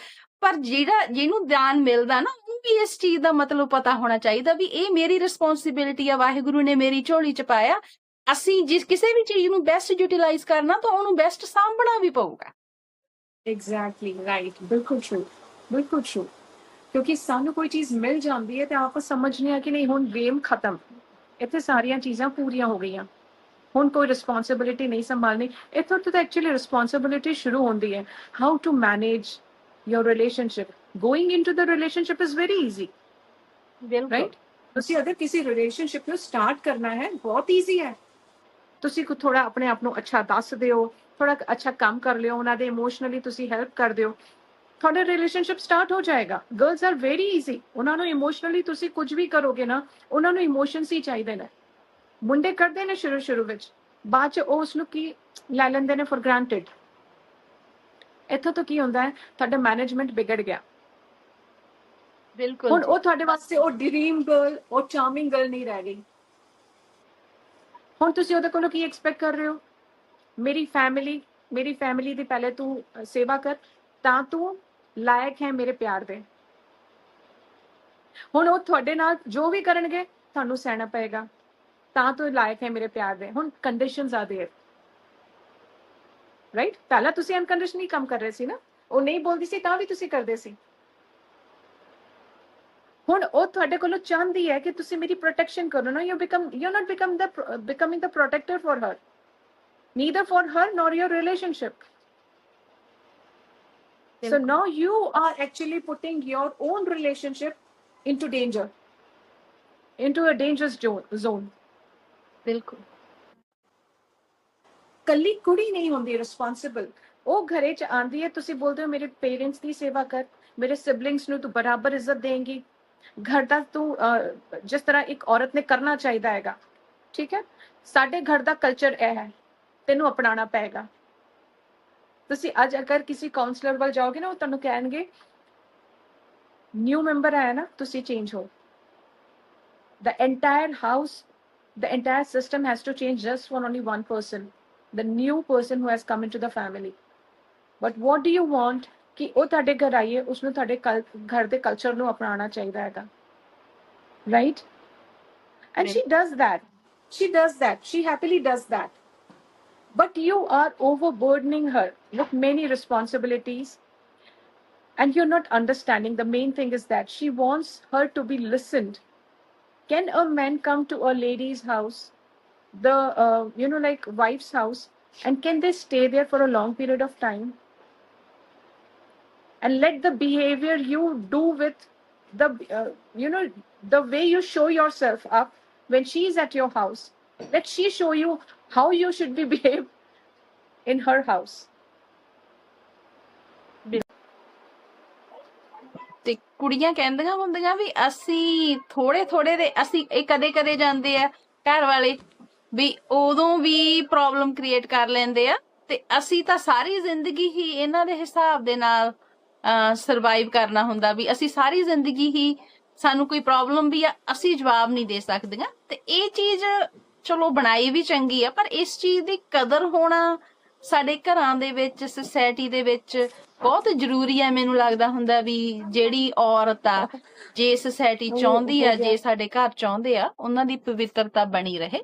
ਪਰ ਜਿਹਨੂੰ ਦਾਨ ਮਿਲਦਾ ਨਾ ਉਹਨੂੰ ਵੀ ਇਸ ਚੀਜ਼ ਦਾ ਮਤਲਬ ਪਤਾ ਹੋਣਾ ਚਾਹੀਦਾ ਵੀ ਇਹ ਮੇਰੀ ਰਿਸਪੌਂਸਿਬਿਲਿਟੀ ਆ, ਵਾਹਿਗੁਰੂ ਨੇ ਮੇਰੀ ਝੋਲੀ 'ਚ ਪਾਇਆ, ਅਸੀਂ ਜਿਸ ਕਿਸੇ ਵੀ ਚੀਜ਼ ਨੂੰ ਬੈਸਟ ਯੂਟਿਲਾਈਜ਼ ਕਰਨਾ ਤਾਂ ਉਹਨੂੰ ਬੈਸਟ ਸਾਂਭਣਾ ਵੀ ਪਊਗਾ। ਐਗਜ਼ੈਕਟਲੀ ਰਾਈਟ, ਬਿਲਕੁਲ ਟਰੂ, ਬਿਲਕੁਲ ਟਰੂ। ਕਿਉਂਕਿ ਸਾਨੂੰ ਕੋਈ ਚੀਜ਼ ਮਿਲ ਜਾਂਦੀ ਹੈ ਤੇ ਆਪਾਂ ਸਮਝਦੇ ਹਾਂ ਕਿ ਨਹੀਂ ਹੁਣ ਗੇਮ ਖਤਮ, ਇੱਥੇ ਸਾਰੀਆਂ ਚੀਜ਼ਾਂ ਪੂਰੀਆਂ ਹੋ ਗਈਆਂ, ਹੁਣ ਕੋਈ ਰਿਸਪੌਂਸਿਬਿਲਿਟੀ ਨਹੀਂ ਸੰਭਾਲਣੀ। ਇੱਥੋਂ ਤੋਂ ਤਾਂ ਐਕਚੁਅਲੀ ਰਿਸਪੌਂਸਿਬਿਲਿਟੀ ਸ਼ੁਰੂ ਹੁੰਦੀ ਹੈ, how to manage your relationship. Going into the relationship is very easy, right? ਤੁਸੀਂ ਅਗਰ ਕਿਸੇ ਰਿਲੇਸ਼ਨਸ਼ਿਪ ਨੂੰ ਸਟਾਰਟ ਕਰਨਾ ਹੈ ਬਹੁਤ ਈਜ਼ੀ ਹੈ, ਤੁਸੀਂ ਥੋੜਾ ਆਪਣੇ ਆਪ ਨੂੰ ਅੱਛਾ ਦੱਸ ਦਿਓ, ਥੋੜਾ ਅੱਛਾ ਕੰਮ ਕਰ ਲਿਓ, ਉਹਨਾਂ ਦੇ ਇਮੋਸ਼ਨਲੀ ਤੁਸੀਂ ਹੈਲਪ ਕਰ ਦਿਓ, ਤੁਹਾਡਾ ਰਿਲੇਸ਼ਨਸ਼ਿਪ ਸਟਾਰਟ ਹੋ ਜਾਏਗਾ। ਗਰਲਸ ਆਰ ਵੈਰੀ ਈਜ਼ੀ, ਉਹਨਾਂ ਨੂੰ ਇਮੋਸ਼ਨਲੀ ਤੁਸੀਂ ਕੁਝ ਵੀ ਕਰੋਗੇ ਨਾ, ਉਹਨਾਂ ਨੂੰ ਇਮੋਸ਼ਨਸ ਹੀ ਚਾਹੀਦੇ ਨੇ। ਮੁੰਡੇ ਕਰਦੇ ਨੇ ਸ਼ੁਰੂ ਵਿੱਚ, ਬਾਅਦ ਚ ਉਹ ਉਸ ਨੂੰ ਕੀ ਲੈ ਲੈਂਦੇ ਨੇ ਫॉर ਗ੍ਰਾਂਟਡ। ਇੱਥੋਂ ਤੋਂ ਕੀ ਹੁੰਦਾ ਹੈ, ਤੁਹਾਡਾ ਮੈਨੇਜਮੈਂਟ ਵਿਗੜ ਗਿਆ, ਬਿਲਕੁਲ। ਹੁਣ ਉਹ ਤੁਹਾਡੇ ਵਾਸਤੇ ਉਹ ਡ੍ਰੀਮ ਗਰਲ, ਉਹ ਚਾਰਮਿੰਗ ਗਰਲ ਨਹੀਂ ਰਹਿ ਗਈ। ਹੁਣ ਤੁਸੀਂ ਉਹਦੇ ਕੋਲੋਂ ਕੀ ਐਕਸਪੈਕਟ ਕਰ ਰਹੇ ਹੋ, ਮੇਰੀ ਫੈਮਿਲੀ ਦੀ ਪਹਿਲੇ ਤੂੰ ਸੇਵਾ ਕਰ ਤਾਂ ਤੂੰ ਲਾਇਕ ਹੈ ਮੇਰੇ ਪਿਆਰ ਦੇ। ਹੁਣ ਉਹ ਤੁਹਾਡੇ ਨਾਲ ਜੋ ਵੀ ਕਰਨਗੇ ਤੁਹਾਨੂੰ ਸਹਿਣਾ ਪਏਗਾ ਤਾਂ ਤੂੰ ਲਾਇਕ ਹੈ ਮੇਰੇ ਪਿਆਰ ਦੇ। ਹੁਣ ਕੰਡੀਸ਼ਨਸ ਆ ਦੇयर, ਰਾਈਟ? ਪਹਿਲਾਂ ਤੁਸੀਂ ਅਨਕੰਡੀਸ਼ਨਲੀ ਕੰਮ ਕਰ ਰਹੇ ਸੀ ਨਾ, ਉਹ ਨਹੀਂ ਬੋਲਦੀ ਸੀ ਤਾਂ ਵੀ ਤੁਸੀਂ ਕਰਦੇ ਸੀ। ਹੁਣ ਉਹ ਤੁਹਾਡੇ ਕੋਲੋਂ ਚਾਹੁੰਦੀ ਹੈ ਕਿ ਤੁਸੀਂ ਮੇਰੀ ਪ੍ਰੋਟੈਕਸ਼ਨ ਕਰੋ ਨਾ, you're not becoming the protector for her, neither for her nor your relationship. So now you are actually putting your own relationship into danger, into a dangerous zone. ਬਿਲਕੁਲ। ਕੱਲੀ ਕੁੜੀ ਨਹੀਂ ਹੁੰਦੀ ਰਿਸਪੌਂਸਿਬਲ, ਉਹ ਘਰੇ ਚ ਆਂਦੀ ਹੈ, ਤੁਸੀਂ ਬੋਲਦੇ ਹੋ ਮੇਰੇ ਪੇਰੈਂਟਸ ਦੀ ਸੇਵਾ ਕਰ, ਮੇਰੇ ਸਿਬਲਿੰਗਸ ਨੂੰ ਤੂੰ ਬਰਾਬਰ ਇੱਜ਼ਤ ਦੇਂਗੀ, ਘਰ ਦਾ ਤੂੰ ਜਿਸ ਤਰ੍ਹਾਂ ਇੱਕ ਔਰਤ ਨੇ ਕਰਨਾ ਚਾਹੀਦਾ ਹੈਗਾ, ਠੀਕ ਹੈ? ਸਾਡੇ ਘਰ ਦਾ ਕਲਚਰ ਇਹ ਹੈ, ਤੈਨੂੰ ਅਪਣਾਉਣਾ ਪਏਗਾ। ਤੁਸੀਂ ਅੱਜ ਅਗਰ ਕਿਸੇ ਕਾਉਂਸਲਰ ਵੱਲ ਜਾਓਗੇ ਨਾ, ਉਹ ਤੁਹਾਨੂੰ ਕਹਿਣਗੇ ਨਿਊ ਮੈਂਬਰ ਆਇਆ ਨਾ, ਤੁਸੀਂ ਚੇਂਜ ਹੋ। The entire house, the entire system has to change just for only one person. the new person who has come into the family. But what do you want ਕਿ ਉਹ ਤੁਹਾਡੇ ਘਰ ਆਈਏ, ਉਸਨੂੰ ਤੁਹਾਡੇ ਘਰ ਦੇ ਕਲਚਰ ਨੂੰ ਅਪਣਾਉਣਾ ਚਾਹੀਦਾ ਹੈਗਾ, right? And she does that. She happily does that. But you are overburdening her with many responsibilities, and you're not understanding. The main thing is that she wants her to be listened. Can a man come to a lady's house, the like wife's house, and can they stay there for a long period of time? And let the behavior you do with the the way you show yourself up when she is at your house, let she show you how you should be behaved in her house. ਤੇ ਕੁੜੀਆਂ ਕਹਿੰਦੀਆਂ ਹੁੰਦੀਆਂ ਵੀ ਅਸੀਂ ਥੋੜੇ ਥੋੜੇ ਦੇ, ਅਸੀਂ ਇਹ ਕਦੇ ਕਦੇ ਜਾਂਦੇ ਆ ਘਰ ਵਾਲੇ ਵੀ ਉਦੋਂ ਵੀ ਪ੍ਰੋਬਲਮ ਕ੍ਰੀਏਟ ਕਰ ਲੈਂਦੇ ਆ, ਤੇ ਅਸੀਂ ਤਾਂ ਸਾਰੀ ਜ਼ਿੰਦਗੀ ਹੀ ਇਹਨਾਂ ਦੇ ਹਿਸਾਬ ਦੇ ਨਾਲ ਸਰਵਾਈਵ ਕਰਨਾ ਹੁੰਦਾ ਵੀ ਅਸੀਂ ਸਾਰੀ ਜ਼ਿੰਦਗੀ ਹੀ ਸਾਨੂੰ ਕੋਈ ਪ੍ਰੋਬਲਮ ਵੀ ਆ ਅਸੀਂ ਜਵਾਬ ਨਹੀਂ ਦੇ ਸਕਦੀਆਂ। ਤੇ ਇਹ ਚੀਜ਼ ਚਲੋ ਬਣਾਈ ਵੀ ਚੰਗੀ ਆ, ਪਰ ਇਸ ਚੀਜ਼ ਦੀ ਕਦਰ ਹੋਣਾ ਸਾਡੇ ਘਰਾਂ ਦੇ ਵਿੱਚ, ਸੁਸਾਇਟੀ ਦੇ ਵਿੱਚ ਬਹੁਤ ਜ਼ਰੂਰੀ ਆ। ਮੈਨੂੰ ਲੱਗਦਾ ਹੁੰਦਾ ਵੀ ਜਿਹੜੀ ਔਰਤ ਆ, ਜੇ ਸੁਸਾਇਟੀ ਚਾਹੁੰਦੀ ਆ, ਜੇ ਸਾਡੇ ਘਰ ਚਾਹੁੰਦੇ ਆ, ਉਹਨਾਂ ਦੀ ਪਵਿੱਤਰਤਾ ਬਣੀ ਰਹੇ।